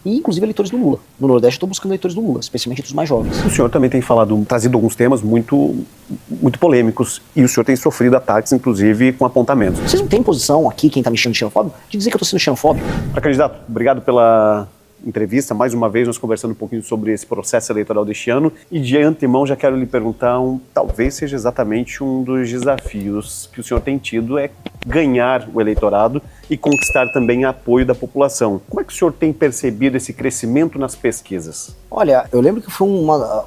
e inclusive eleitores do Lula. No Nordeste eu estou buscando eleitores do Lula, especialmente dos mais jovens. O senhor também tem trazido alguns temas muito polêmicos e o senhor tem sofrido ataques, inclusive com apontamentos. Vocês não têm posição aqui, quem está me chamando de xenofóbico, de dizer que eu estou sendo xenofóbico? Candidato, obrigado pela entrevista. Mais uma vez nós conversando um pouquinho sobre esse processo eleitoral deste ano e de antemão já quero lhe perguntar, talvez seja exatamente um dos desafios que o senhor tem tido é ganhar o eleitorado e conquistar também apoio da população. Como é que o senhor tem percebido esse crescimento nas pesquisas? Olha, eu lembro que foi uma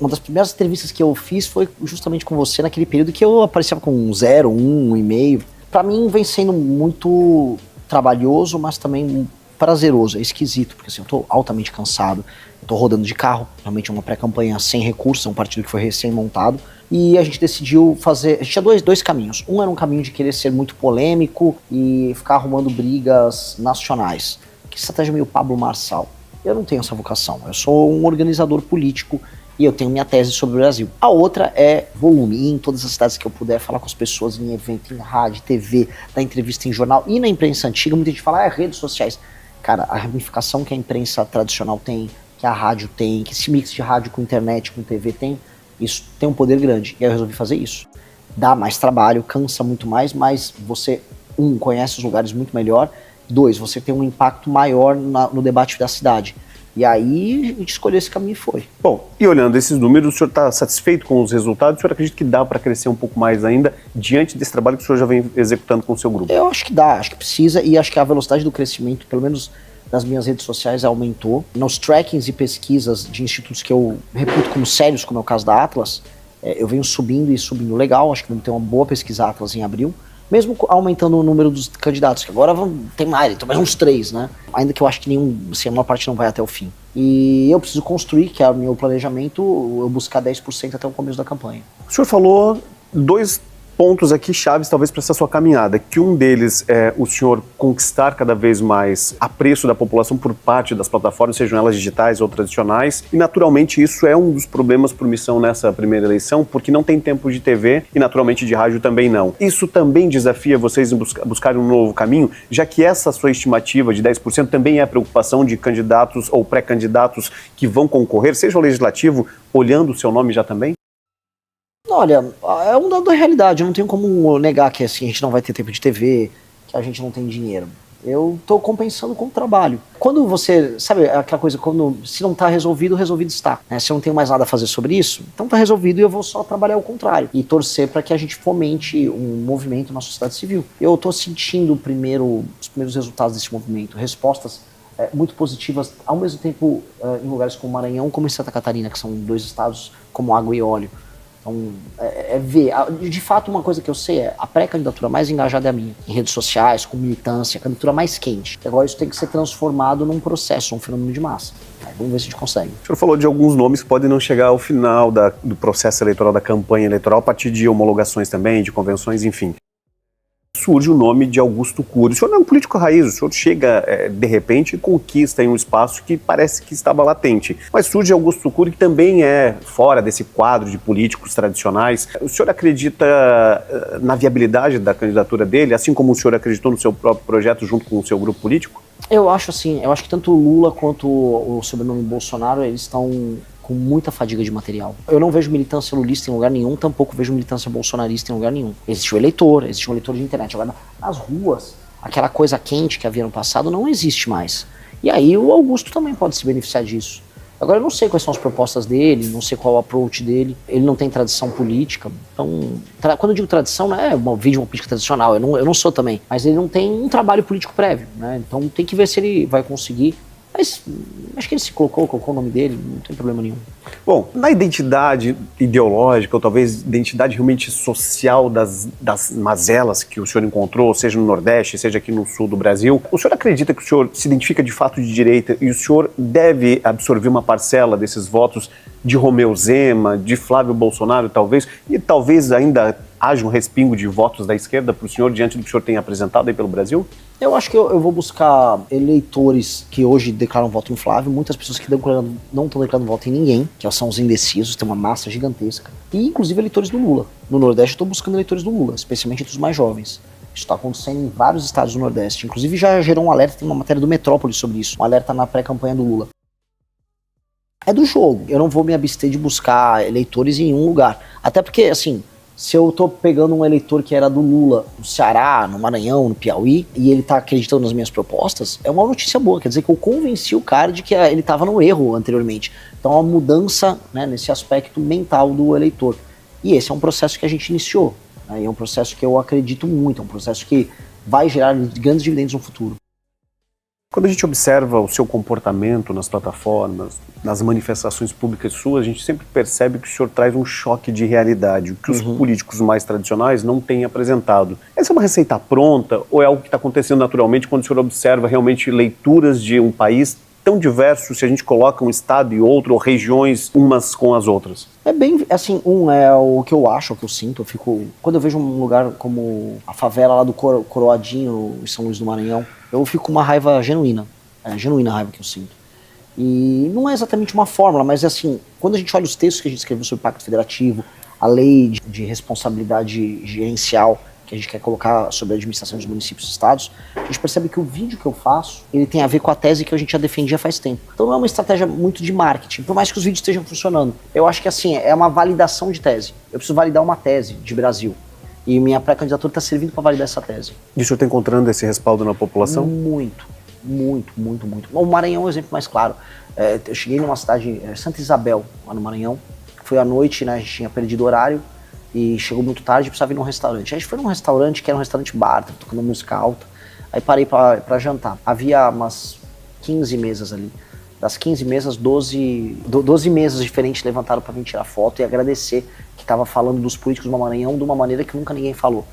das primeiras entrevistas que eu fiz foi justamente com você naquele período que eu aparecia com 0, 1, 1,5. Para mim vem sendo muito trabalhoso, mas também prazeroso, é esquisito, porque assim, eu tô altamente cansado, eu tô rodando de carro, realmente é uma pré-campanha sem recursos, é um partido que foi recém-montado, e a gente decidiu fazer, a gente tinha dois caminhos. Um era um caminho de querer ser muito polêmico e ficar arrumando brigas nacionais, que estratégia meio Pablo Marçal. Eu não tenho essa vocação, eu sou um organizador político e eu tenho minha tese sobre o Brasil. A outra é volume, ir em todas as cidades que eu puder, falar com as pessoas em evento, em rádio, TV, dar entrevista em jornal, e na imprensa antiga, muita gente fala, redes sociais. Cara, a ramificação que a imprensa tradicional tem, que a rádio tem, que esse mix de rádio com internet, com TV tem, isso tem um poder grande. E aí eu resolvi fazer isso. Dá mais trabalho, cansa muito mais, mas você, conhece os lugares muito melhor, 2, você tem um impacto maior no debate da cidade. E aí a gente escolheu esse caminho e foi. Bom, e olhando esses números, o senhor está satisfeito com os resultados? O senhor acredita que dá para crescer um pouco mais ainda diante desse trabalho que o senhor já vem executando com o seu grupo? Eu acho que dá, acho que precisa, e acho que a velocidade do crescimento, pelo menos nas minhas redes sociais, aumentou. Nos trackings e pesquisas de institutos que eu reputo como sérios, como é o caso da Atlas, eu venho subindo e subindo legal, acho que vamos ter uma boa pesquisa Atlas em abril. Mesmo aumentando o número dos candidatos, que agora tem mais uns 3, né? Ainda que eu acho que a maior parte não vai até o fim. E eu preciso construir, que é o meu planejamento, eu buscar 10% até o começo da campanha. O senhor falou 2 pontos aqui chaves talvez para essa sua caminhada, que um deles é o senhor conquistar cada vez mais apreço da população por parte das plataformas, sejam elas digitais ou tradicionais, e naturalmente isso é um dos problemas por missão nessa primeira eleição, porque não tem tempo de TV e naturalmente de rádio também não. Isso também desafia vocês em buscarem um novo caminho, já que essa sua estimativa de 10% também é a preocupação de candidatos ou pré-candidatos que vão concorrer, seja o legislativo, olhando o seu nome já também? Olha, é um dado da realidade, eu não tenho como negar que assim, a gente não vai ter tempo de TV, que a gente não tem dinheiro. Eu tô compensando com o trabalho. Quando você, sabe aquela coisa, se não tá resolvido, resolvido está. Né? Se eu não tenho mais nada a fazer sobre isso, então tá resolvido e eu vou só trabalhar ao contrário. E torcer para que a gente fomente um movimento na sociedade civil. Eu tô sentindo os primeiros resultados desse movimento, respostas muito positivas, ao mesmo tempo em lugares como Maranhão, como em Santa Catarina, que são 2 estados como água e óleo. Então, ver. De fato, uma coisa que eu sei é a pré-candidatura mais engajada é a minha. Em redes sociais, com militância, a candidatura mais quente. Agora isso tem que ser transformado num processo, um fenômeno de massa. Vamos ver se a gente consegue. O senhor falou de alguns nomes que podem não chegar ao final do processo eleitoral, da campanha eleitoral, a partir de homologações também, de convenções, enfim. Surge o nome de Augusto Cury. O senhor não é um político raiz, o senhor chega, de repente, e conquista em um espaço que parece que estava latente. Mas surge Augusto Cury, que também é fora desse quadro de políticos tradicionais. O senhor acredita na viabilidade da candidatura dele, assim como o senhor acreditou no seu próprio projeto junto com o seu grupo político? Eu acho que tanto o Lula quanto o sobrenome Bolsonaro, eles estão com muita fadiga de material. Eu não vejo militância lulista em lugar nenhum, tampouco vejo militância bolsonarista em lugar nenhum. Existe um eleitor de internet. Agora, nas ruas, aquela coisa quente que havia no passado não existe mais. E aí o Augusto também pode se beneficiar disso. Agora eu não sei quais são as propostas dele, não sei qual é o approach dele, ele não tem tradição política. Então, quando eu digo tradição, não é um vídeo de uma política tradicional, eu não sou também, mas ele não tem um trabalho político prévio, né? Então tem que ver se ele vai conseguir. Mas acho que ele se colocou o nome dele, não tem problema nenhum. Bom, na identidade ideológica, ou talvez identidade realmente social das mazelas que o senhor encontrou, seja no Nordeste, seja aqui no Sul do Brasil, o senhor acredita que o senhor se identifica de fato de direita e o senhor deve absorver uma parcela desses votos de Romeu Zema, de Flávio Bolsonaro, talvez, e talvez ainda haja um respingo de votos da esquerda para o senhor diante do que o senhor tem apresentado aí pelo Brasil? Eu acho que eu vou buscar eleitores que hoje declaram voto em Flávio, muitas pessoas que não estão declarando voto em ninguém, que são os indecisos, tem uma massa gigantesca, e inclusive eleitores do Lula. No Nordeste eu estou buscando eleitores do Lula, especialmente dos mais jovens. Isso está acontecendo em vários estados do Nordeste. Inclusive já gerou um alerta, tem uma matéria do Metrópolis sobre isso, um alerta na pré-campanha do Lula. É do jogo. Eu não vou me abster de buscar eleitores em um lugar. Até porque, assim, se eu tô pegando um eleitor que era do Lula no Ceará, no Maranhão, no Piauí, e ele tá acreditando nas minhas propostas, é uma notícia boa. Quer dizer que eu convenci o cara de que ele tava no erro anteriormente. Então, é uma mudança, né, nesse aspecto mental do eleitor. E esse é um processo que a gente iniciou. Né, e é um processo que eu acredito muito. É um processo que vai gerar grandes dividendos no futuro. Quando a gente observa o seu comportamento nas plataformas, nas manifestações públicas suas, a gente sempre percebe que o senhor traz um choque de realidade, o que os políticos mais tradicionais não têm apresentado. Essa é uma receita pronta ou é algo que está acontecendo naturalmente quando o senhor observa realmente leituras de um país tão diverso, se a gente coloca um estado e outro, ou regiões umas com as outras? É bem, assim, é o que eu acho, o que eu sinto. Quando eu vejo um lugar como a favela lá do Coroadinho, em São Luís do Maranhão, eu fico com uma raiva genuína. É a genuína raiva que eu sinto. E não é exatamente uma fórmula, mas assim, quando a gente olha os textos que a gente escreveu sobre o Pacto Federativo, a lei de responsabilidade gerencial que a gente quer colocar sobre a administração dos municípios e estados, a gente percebe que o vídeo que eu faço, ele tem a ver com a tese que a gente já defendia faz tempo. Então não é uma estratégia muito de marketing, por mais que os vídeos estejam funcionando. Eu acho que assim, é uma validação de tese. Eu preciso validar uma tese de Brasil. E minha pré-candidatura está servindo para validar essa tese. E o senhor está encontrando esse respaldo na população? Muito. O Maranhão é um exemplo mais claro. Eu cheguei numa cidade, Santa Isabel, lá no Maranhão. Foi à noite, né, a gente tinha perdido o horário. E chegou muito tarde, precisava ir num restaurante. A gente foi num restaurante que era um restaurante bar, tocando música alta. Aí parei pra jantar. Havia umas 15 mesas ali. Das 15 mesas, 12 mesas diferentes levantaram pra vir tirar foto e agradecer que tava falando dos políticos do Maranhão de uma maneira que nunca ninguém falou.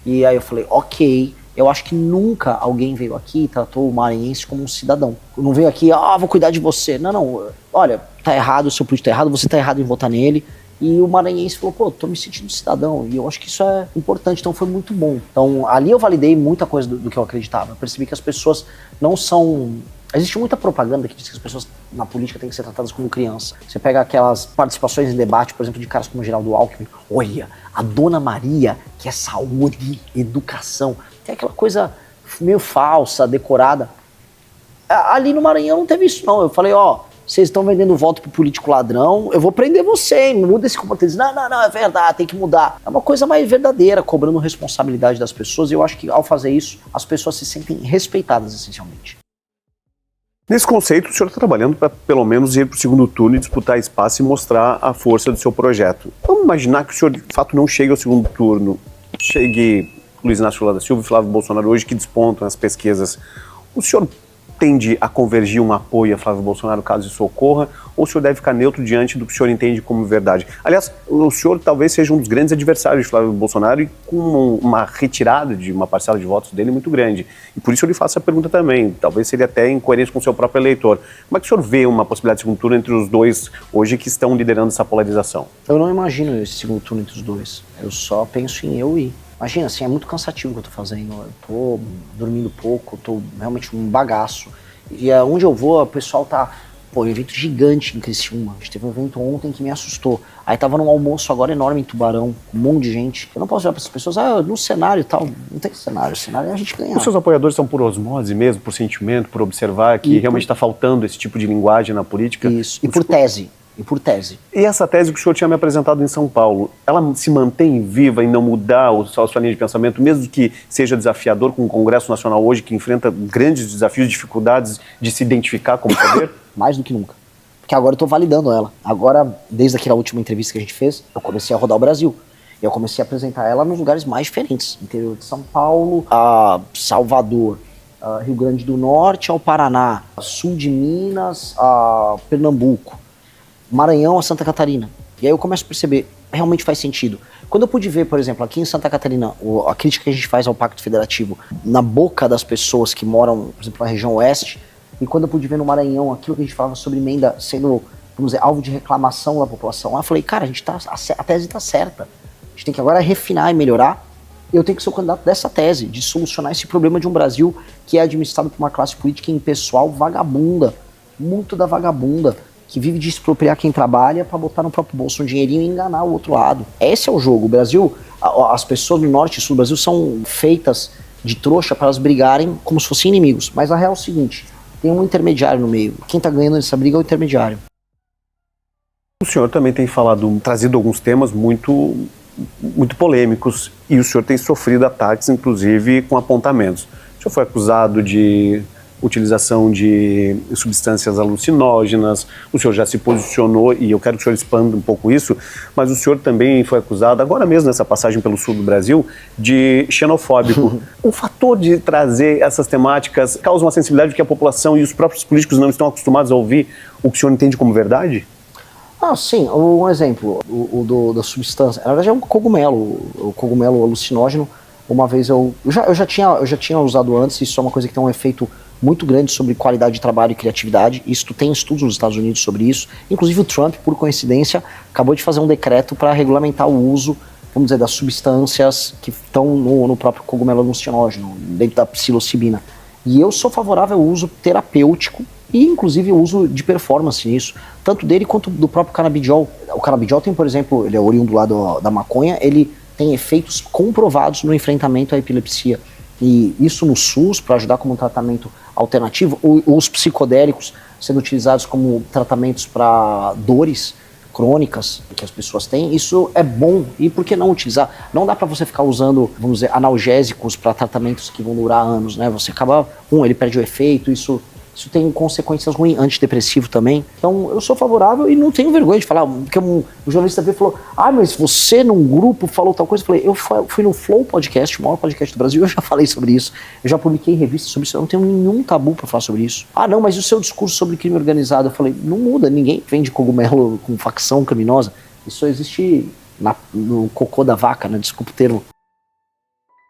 E aí eu falei, ok, eu acho que nunca alguém veio aqui e tratou o maranhense como um cidadão. Não veio aqui, vou cuidar de você. Não, olha, tá errado, o seu político tá errado, você tá errado em votar nele. E o maranhense falou, tô me sentindo cidadão. E eu acho que isso é importante, então foi muito bom. Então ali eu validei muita coisa do que eu acreditava. Eu percebi que as pessoas não são... Existe muita propaganda que diz que as pessoas na política têm que ser tratadas como criança. Você pega aquelas participações em debate, por exemplo, de caras como Geraldo Alckmin. Olha, a Dona Maria, que é saúde, educação. Tem aquela coisa meio falsa, decorada. Ali no Maranhão não teve isso, não. Eu falei, vocês estão vendendo voto pro político ladrão, eu vou prender você, hein? Muda esse comportamento. Não, é verdade, tem que mudar. É uma coisa mais verdadeira, cobrando responsabilidade das pessoas, e eu acho que ao fazer isso, as pessoas se sentem respeitadas, essencialmente. Nesse conceito, o senhor está trabalhando para pelo menos ir para o segundo turno e disputar espaço e mostrar a força do seu projeto. Vamos imaginar que o senhor, de fato, não chegue ao segundo turno. Chegue Luiz Inácio Lula da Silva e Flávio Bolsonaro hoje, que despontam as pesquisas. O senhor tende a convergir um apoio a Flávio Bolsonaro caso isso ocorra, ou o senhor deve ficar neutro diante do que o senhor entende como verdade? Aliás, o senhor talvez seja um dos grandes adversários de Flávio Bolsonaro e com uma retirada de uma parcela de votos dele muito grande. E por isso eu lhe faço a pergunta também, talvez seria até incoerente com o seu próprio eleitor. Como é que o senhor vê uma possibilidade de segundo turno entre os dois hoje que estão liderando essa polarização? Eu não imagino esse segundo turno entre os dois. Eu só penso em eu ir. Imagina, assim, é muito cansativo o que eu tô fazendo. Eu tô dormindo pouco, tô realmente um bagaço. E onde eu vou, o pessoal tá... um evento gigante em Criciúma. A gente teve um evento ontem que me assustou. Aí tava num almoço agora enorme em Tubarão, com um monte de gente. Eu não posso olhar para essas pessoas, no cenário e tal. Não tem cenário, o cenário é a gente ganhar. Os seus apoiadores são por osmose mesmo, por sentimento, por observar que realmente está faltando esse tipo de linguagem na política? Isso, e por tese. E essa tese que o senhor tinha me apresentado em São Paulo, ela se mantém viva em não mudar a sua linha de pensamento, mesmo que seja desafiador com o Congresso Nacional hoje, que enfrenta grandes desafios, dificuldades de se identificar como poder? Mais do que nunca. Porque agora eu tô validando ela. Agora, desde aquela última entrevista que a gente fez, eu comecei a rodar o Brasil. E eu comecei a apresentar ela nos lugares mais diferentes. Interior de São Paulo, a Salvador, a Rio Grande do Norte ao Paraná, a sul de Minas, a Pernambuco, Maranhão a Santa Catarina. E aí eu começo a perceber, realmente faz sentido. Quando eu pude ver, por exemplo, aqui em Santa Catarina, a crítica que a gente faz ao Pacto Federativo na boca das pessoas que moram, por exemplo, na região oeste, e quando eu pude ver no Maranhão aquilo que a gente falava sobre emenda sendo, vamos dizer, alvo de reclamação da população, eu falei, cara, a tese tá certa. A gente tem que agora refinar e melhorar. Eu tenho que ser o candidato dessa tese, de solucionar esse problema de um Brasil que é administrado por uma classe política impessoal vagabunda, muito da vagabunda, que vive de expropriar quem trabalha para botar no próprio bolso um dinheirinho e enganar o outro lado. Esse é o jogo. O Brasil, as pessoas do norte e sul do Brasil são feitas de trouxa para elas brigarem como se fossem inimigos. Mas a real é o seguinte, tem um intermediário no meio. Quem está ganhando nessa briga é o intermediário. O senhor também tem trazido alguns temas muito polêmicos e o senhor tem sofrido ataques, inclusive com apontamentos. O senhor foi acusado de utilização de substâncias alucinógenas, o senhor já se posicionou, e eu quero que o senhor expanda um pouco isso, mas o senhor também foi acusado, agora mesmo nessa passagem pelo sul do Brasil, de xenofóbico. O fator de trazer essas temáticas causa uma sensibilidade que a população e os próprios políticos não estão acostumados a ouvir o que o senhor entende como verdade? Ah, sim, um exemplo, da substância, na verdade é um cogumelo, o cogumelo alucinógeno. Uma vez eu já tinha usado antes, isso é uma coisa que tem um efeito muito grande sobre qualidade de trabalho e criatividade. Isso tem estudos nos Estados Unidos sobre isso. Inclusive o Trump, por coincidência, acabou de fazer um decreto para regulamentar o uso, vamos dizer, das substâncias que estão no próprio cogumelo alucinógeno, dentro da psilocibina. E eu sou favorável ao uso terapêutico e inclusive o uso de performance nisso, tanto dele quanto do próprio canabidiol. O canabidiol tem, por exemplo, ele é oriundo lá da maconha, ele tem efeitos comprovados no enfrentamento à epilepsia. E isso no SUS, para ajudar como um tratamento alternativo, os psicodélicos sendo utilizados como tratamentos para dores crônicas que as pessoas têm, isso é bom. E por que não utilizar? Não dá para você ficar usando, vamos dizer, analgésicos para tratamentos que vão durar anos, né? Você acaba, ele perde o efeito, isso tem consequências ruins, antidepressivo também. Então eu sou favorável e não tenho vergonha de falar, porque o jornalista veio e falou, mas você num grupo falou tal coisa. Eu falei, eu fui no Flow Podcast, o maior podcast do Brasil, eu já falei sobre isso, eu já publiquei em revistas sobre isso, eu não tenho nenhum tabu para falar sobre isso. Não, mas o seu discurso sobre crime organizado? Eu falei, não muda, ninguém vende cogumelo com facção criminosa, isso só existe no cocô da vaca, né? Desculpa o termo.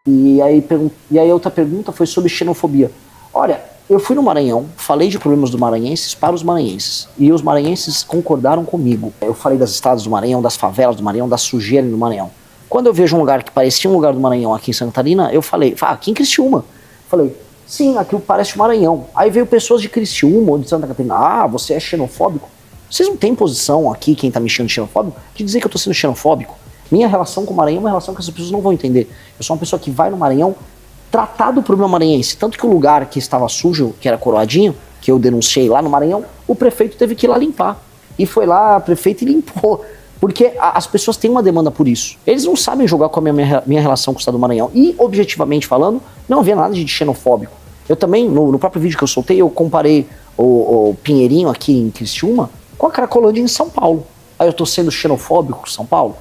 E aí outra pergunta foi sobre xenofobia. Olha, eu fui no Maranhão, falei de problemas do maranhenses para os maranhenses, e os maranhenses concordaram comigo. Eu falei das estradas do Maranhão, das favelas do Maranhão, da sujeira do Maranhão. Quando eu vejo um lugar que parecia um lugar do Maranhão aqui em Santa Catarina, eu falei, aqui em Criciúma. Falei, sim, aquilo parece o Maranhão. Aí veio pessoas de Criciúma ou de Santa Catarina, você é xenofóbico? Vocês não têm posição aqui, quem tá me chamando de xenofóbico, de dizer que eu tô sendo xenofóbico? Minha relação com o Maranhão é uma relação que as pessoas não vão entender. Eu sou uma pessoa que vai no Maranhão tratar do problema maranhense, tanto que o lugar que estava sujo, que era Coroadinho, que eu denunciei lá no Maranhão, o prefeito teve que ir lá limpar. E foi lá, prefeito, e limpou. Porque as pessoas têm uma demanda por isso. Eles não sabem jogar com a minha relação com o estado do Maranhão. E, objetivamente falando, não havia nada de xenofóbico. Eu também, no próprio vídeo que eu soltei, eu comparei o Pinheirinho aqui em Criciúma com a Cracolândia em São Paulo. Aí eu tô sendo xenofóbico com São Paulo?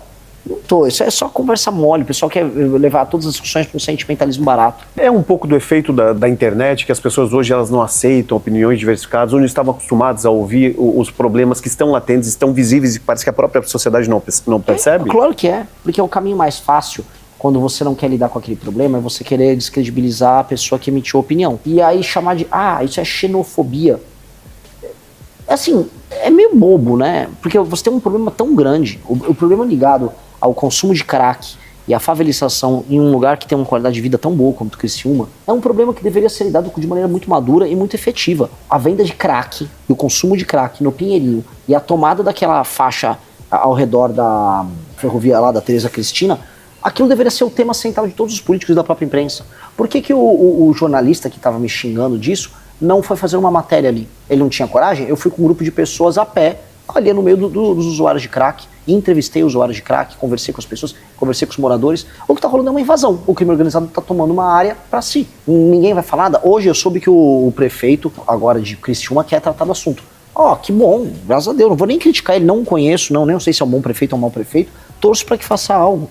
Não tô, isso é só conversa mole, o pessoal quer levar todas as discussões para um sentimentalismo barato. É um pouco do efeito da internet, que as pessoas hoje elas não aceitam opiniões diversificadas, onde estavam acostumadas a ouvir os problemas que estão latentes, estão visíveis e parece que a própria sociedade não percebe? Claro que é, porque é o caminho mais fácil quando você não quer lidar com aquele problema, é você querer descredibilizar a pessoa que emitiu a opinião. E aí chamar de, isso é xenofobia. Assim, é meio bobo, né? Porque você tem um problema tão grande, o problema ligado ao consumo de crack e a favelização em um lugar que tem uma qualidade de vida tão boa como o Criciúma, é um problema que deveria ser lidado de maneira muito madura e muito efetiva. A venda de crack e o consumo de crack no Pinheirinho e a tomada daquela faixa ao redor da ferrovia lá da Teresa Cristina, aquilo deveria ser o tema central de todos os políticos e da própria imprensa. Por que o jornalista que estava me xingando disso não foi fazer uma matéria ali? Ele não tinha coragem? Eu fui com um grupo de pessoas a pé, ali no meio dos usuários de crack, entrevistei usuários de crack, conversei com as pessoas, conversei com os moradores. O que está rolando é uma invasão. O crime organizado está tomando uma área para si. Ninguém vai falar nada. Hoje eu soube que o prefeito, agora de Criciúma, quer tratar do assunto. Que bom, graças a Deus. Não vou nem criticar ele, não conheço, nem sei se é um bom prefeito ou um mau prefeito. Torço para que faça algo.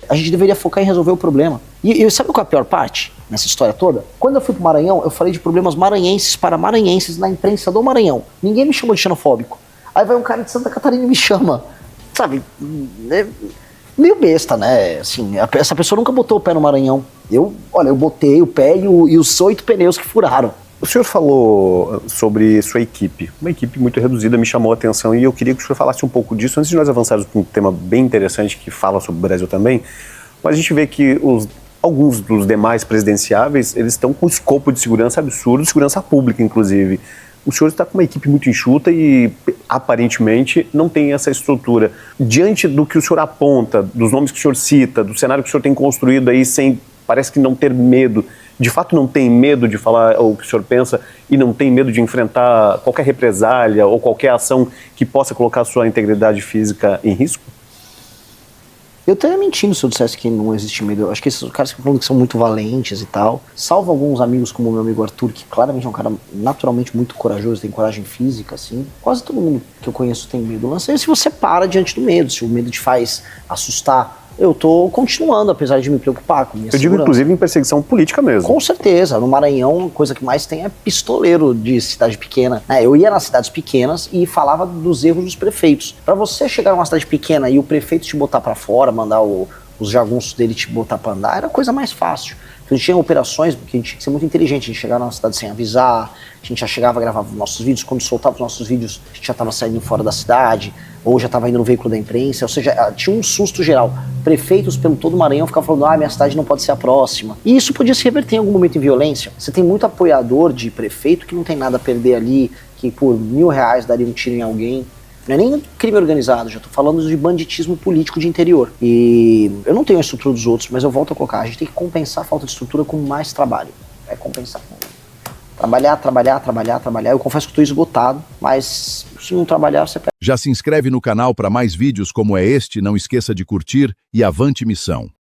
A gente deveria focar em resolver o problema. E sabe qual é a pior parte nessa história toda? Quando eu fui pro Maranhão, eu falei de problemas maranhenses para maranhenses na imprensa do Maranhão. Ninguém me chamou de xenofóbico. Aí vai um cara de Santa Catarina e me chama. Sabe? É meio besta, né? Assim, essa pessoa nunca botou o pé no Maranhão. Eu botei o pé e os 8 pneus que furaram. O senhor falou sobre sua equipe. Uma equipe muito reduzida me chamou a atenção e eu queria que o senhor falasse um pouco disso antes de nós avançarmos para um tema bem interessante que fala sobre o Brasil também. Mas a gente vê que alguns dos demais presidenciáveis, eles estão com um escopo de segurança absurdo, segurança pública inclusive. O senhor está com uma equipe muito enxuta e, aparentemente, não tem essa estrutura. Diante do que o senhor aponta, dos nomes que o senhor cita, do cenário que o senhor tem construído aí, sem, parece que não ter medo, de fato não tem medo de falar o que o senhor pensa e não tem medo de enfrentar qualquer represália ou qualquer ação que possa colocar a sua integridade física em risco? Eu estaria mentindo se eu dissesse que não existe medo. Eu acho que esses caras que falam que são muito valentes e tal, salvo alguns amigos como o meu amigo Arthur, que claramente é um cara naturalmente muito corajoso, tem coragem física, assim. Quase todo mundo que eu conheço tem medo. O lance é se você para diante do medo, se o medo te faz assustar. Eu tô continuando, apesar de me preocupar com minha segurança. Eu digo, inclusive, em perseguição política mesmo. Com certeza. No Maranhão, a coisa que mais tem é pistoleiro de cidade pequena. Eu ia nas cidades pequenas e falava dos erros dos prefeitos. Pra você chegar numa cidade pequena e o prefeito te botar pra fora, mandar os jagunços dele te botar pra andar, era a coisa mais fácil. Então a gente tinha operações, porque a gente tinha que ser muito inteligente, a gente chegava na cidade sem avisar, a gente já chegava a gravar os nossos vídeos, quando soltava os nossos vídeos, a gente já estava saindo fora da cidade, ou já estava indo no veículo da imprensa, ou seja, tinha um susto geral. Prefeitos pelo todo o Maranhão ficavam falando, minha cidade não pode ser a próxima. E isso podia se reverter em algum momento em violência. Você tem muito apoiador de prefeito que não tem nada a perder ali, que por R$1.000 daria um tiro em alguém. Não é nem crime organizado, já tô falando de banditismo político de interior. E eu não tenho a estrutura dos outros, mas eu volto a colocar, a gente tem que compensar a falta de estrutura com mais trabalho. É compensar. Trabalhar. Eu confesso que estou esgotado, mas se não trabalhar, você perde. Já se inscreve no canal para mais vídeos como este, não esqueça de curtir e avante missão.